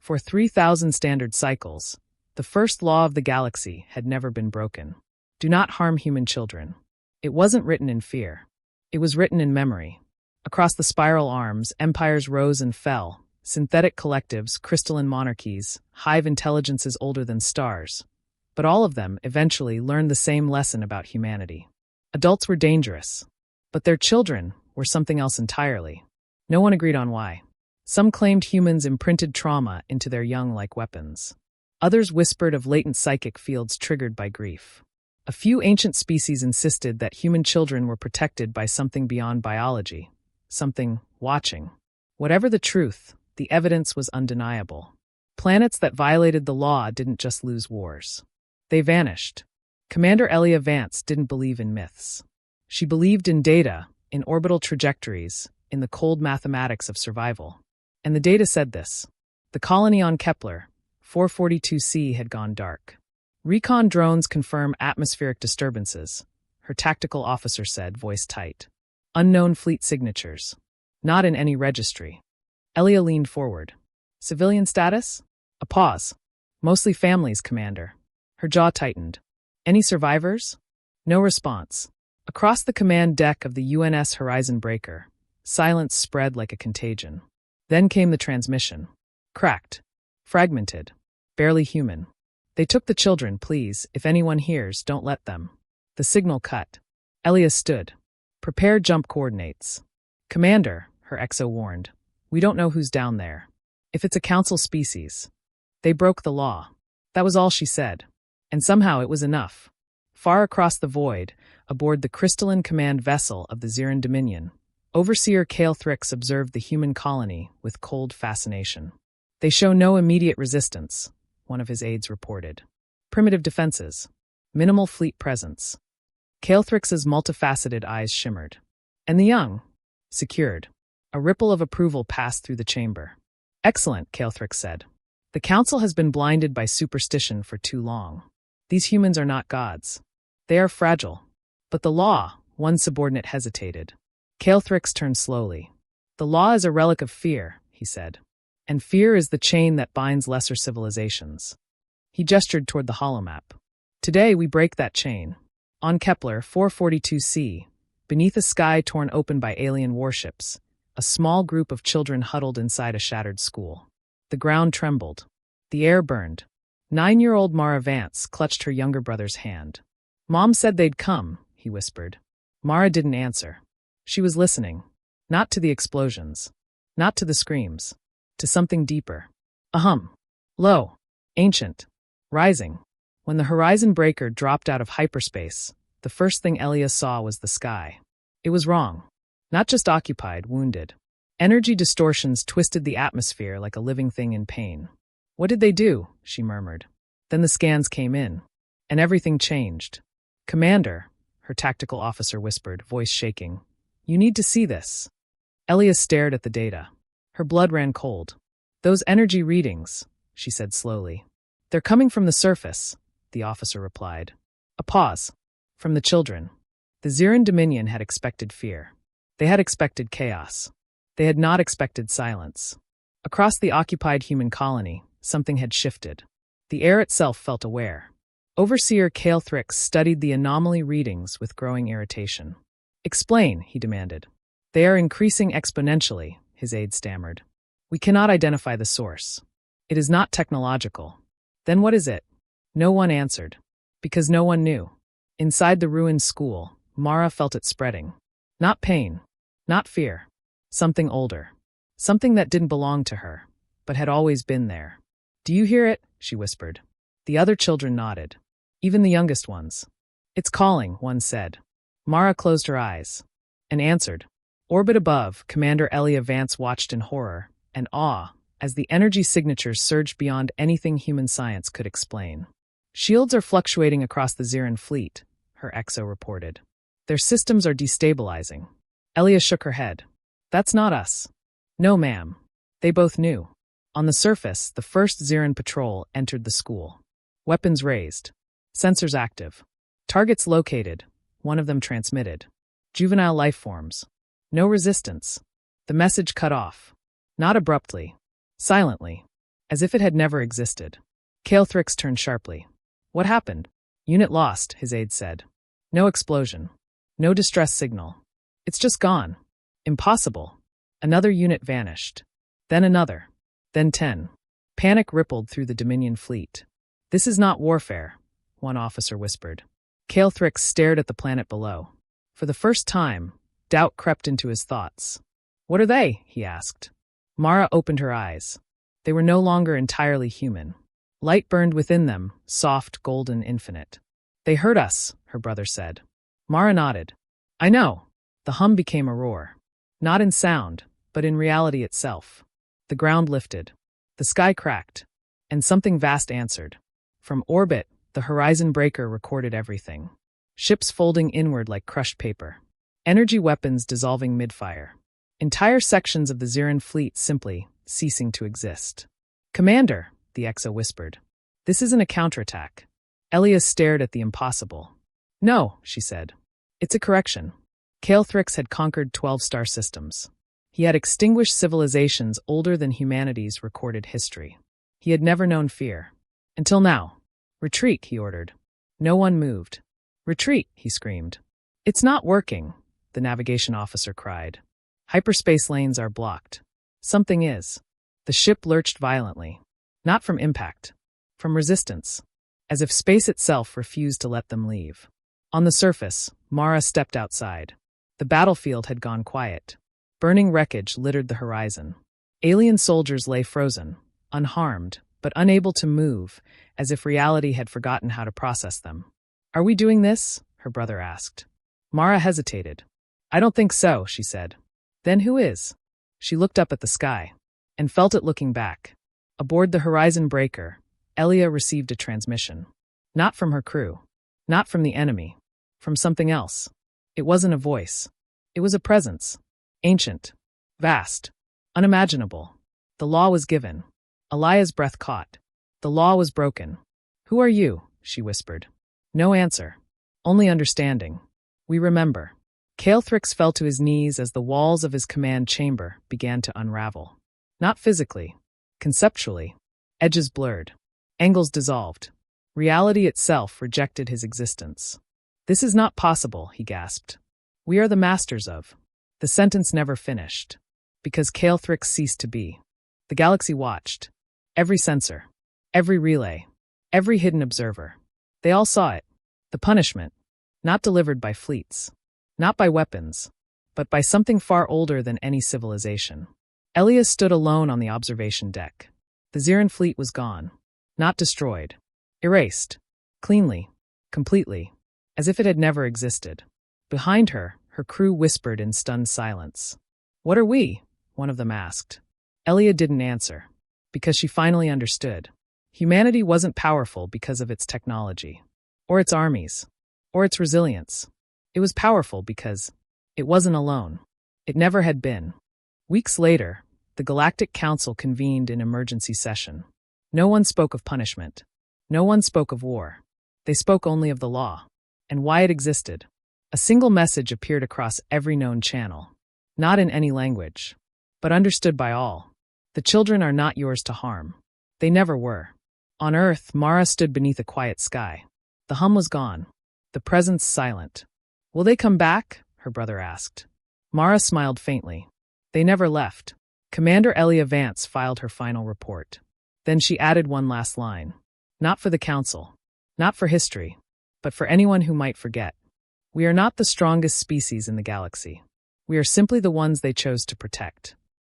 For 3,000 standard cycles, the first law of the galaxy had never been broken. Do not harm human children. It wasn't written in fear. It was written in memory. Across the spiral arms, empires rose and fell, synthetic collectives, crystalline monarchies, hive intelligences older than stars. But all of them eventually learned the same lesson about humanity. Adults were dangerous, but their children were something else entirely. No one agreed on why. Some claimed humans imprinted trauma into their young like weapons. Others whispered of latent psychic fields triggered by grief. A few ancient species insisted that human children were protected by something beyond biology, something watching. Whatever the truth, the evidence was undeniable. Planets that violated the law didn't just lose wars. They vanished. Commander Elia Vance didn't believe in myths. She believed in data, in orbital trajectories, in the cold mathematics of survival. And the data said this. The colony on Kepler, 442c, had gone dark. Recon drones confirm atmospheric disturbances, her tactical officer said, voice tight. Unknown fleet signatures. Not in any registry. Elia leaned forward. Civilian status? A pause. Mostly families, Commander. Her jaw tightened. Any survivors? No response. Across the command deck of the UNS Horizon Breaker, silence spread like a contagion. Then came the transmission. Cracked. Fragmented. Barely human. They took the children, please. If anyone hears, don't let them. The signal cut. Elia stood. Prepare jump coordinates. Commander, her XO warned. We don't know who's down there. If it's a council species. They broke the law. That was all she said. And somehow it was enough. Far across the void, aboard the crystalline command vessel of the Ziran Dominion, Overseer Kale Thrix observed the human colony with cold fascination. They show no immediate resistance, one of his aides reported. Primitive defenses. Minimal fleet presence. Kale Thrix's multifaceted eyes shimmered. And the young? Secured. A ripple of approval passed through the chamber. Excellent, Kale Thrix said. The council has been blinded by superstition for too long. These humans are not gods. They are fragile. But the law, one subordinate hesitated. Kale Thrix turned slowly. The law is a relic of fear, he said. And fear is the chain that binds lesser civilizations. He gestured toward the holomap. Today we break that chain. On Kepler 442c, beneath a sky torn open by alien warships, a small group of children huddled inside a shattered school. The ground trembled. The air burned. 9-year-old Mara Vance clutched her younger brother's hand. Mom said they'd come, he whispered. Mara didn't answer. She was listening. Not to the explosions. Not to the screams. To something deeper. A hum. Low. Ancient. Rising. When the Horizon Breaker dropped out of hyperspace, the first thing Elia saw was the sky. It was wrong. Not just occupied, wounded. Energy distortions twisted the atmosphere like a living thing in pain. What did they do? She murmured. Then the scans came in. And everything changed. Commander, her tactical officer whispered, voice shaking. You need to see this. Elia stared at the data. Her blood ran cold. Those energy readings, she said slowly. They're coming from the surface, the officer replied. A pause. From the children. The Ziran Dominion had expected fear. They had expected chaos. They had not expected silence. Across the occupied human colony, something had shifted. The air itself felt aware. Overseer Kale Thrix studied the anomaly readings with growing irritation. Explain, he demanded. They are increasing exponentially, his aide stammered. We cannot identify the source. It is not technological. Then what is it? No one answered. Because no one knew. Inside the ruined school, Mara felt it spreading. Not pain. Not fear. Something older. Something that didn't belong to her, but had always been there. Do you hear it? She whispered. The other children nodded. Even the youngest ones. It's calling, one said. Mara closed her eyes. And answered. Orbit above, Commander Elia Vance watched in horror and awe as the energy signatures surged beyond anything human science could explain. Shields are fluctuating across the Ziran fleet, her XO reported. Their systems are destabilizing. Elia shook her head. That's not us. No, ma'am. They both knew. On the surface, the first Ziran patrol entered the school. Weapons raised. Sensors active. Targets located. One of them transmitted. Juvenile life forms. No resistance. The message cut off. Not abruptly. Silently. as if it had never existed. Calthrix turned sharply. What happened? Unit lost, his aide said. No explosion. No distress signal. It's just gone. Impossible. Another unit vanished. Then another. Then 10. Panic rippled through the Dominion fleet. This is not warfare, one officer whispered. Calthrix stared at the planet below. For the first time, doubt crept into his thoughts. What are they? He asked. Mara opened her eyes. They were no longer entirely human. Light burned within them, soft, golden, infinite. They heard us, her brother said. Mara nodded. I know. The hum became a roar. Not in sound, but in reality itself. The ground lifted. The sky cracked. And something vast answered. From orbit, the horizon breaker recorded everything. Ships folding inward like crushed paper. Energy weapons dissolving mid-fire. Entire sections of the Ziran fleet simply ceasing to exist. Commander, the Exo whispered. This isn't a counterattack. Elia stared at the impossible. No, she said. It's a correction. Calthrix had conquered 12 star systems. He had extinguished civilizations older than humanity's recorded history. He had never known fear. Until now. Retreat, he ordered. No one moved. Retreat, he screamed. It's not working, the navigation officer cried. Hyperspace lanes are blocked. Something is. The ship lurched violently. Not from impact. From resistance. As if space itself refused to let them leave. On the surface, Mara stepped outside. The battlefield had gone quiet. Burning wreckage littered the horizon. Alien soldiers lay frozen, unharmed, but unable to move, as if reality had forgotten how to process them. Are we doing this? Her brother asked. Mara hesitated. I don't think so, she said. Then who is? She looked up at the sky, and felt it looking back. Aboard the Horizon Breaker, Elia received a transmission. Not from her crew. Not from the enemy. From something else. It wasn't a voice. It was a presence. Ancient. Vast. Unimaginable. The law was given. Elia's breath caught. The law was broken. Who are you? She whispered. No answer. Only understanding. We remember. Calthrix fell to his knees as the walls of his command chamber began to unravel. Not physically. Conceptually. Edges blurred. Angles dissolved. Reality itself rejected his existence. This is not possible, he gasped. We are the masters of. The sentence never finished. Because Calthrix ceased to be. The galaxy watched. Every sensor. Every relay. Every hidden observer. They all saw it. The punishment. Not delivered by fleets. Not by weapons. But by something far older than any civilization. Elia stood alone on the observation deck. The Ziran fleet was gone. Not destroyed. Erased. Cleanly. Completely. As if it had never existed. Behind her, her crew whispered in stunned silence. What are we? One of them asked. Elia didn't answer. Because she finally understood. Humanity wasn't powerful because of its technology. Or its armies. Or its resilience. It was powerful because it wasn't alone. It never had been. Weeks later, the Galactic Council convened in emergency session. No one spoke of punishment. No one spoke of war. They spoke only of the law. And why it existed. A single message appeared across every known channel. Not in any language. But understood by all. The children are not yours to harm. They never were. On Earth, Mara stood beneath a quiet sky. The hum was gone. The presence silent. Will they come back? Her brother asked. Mara smiled faintly. They never left. Commander Elia Vance filed her final report. Then she added one last line. Not for the Council. Not for history. But for anyone who might forget. We are not the strongest species in the galaxy. We are simply the ones they chose to protect.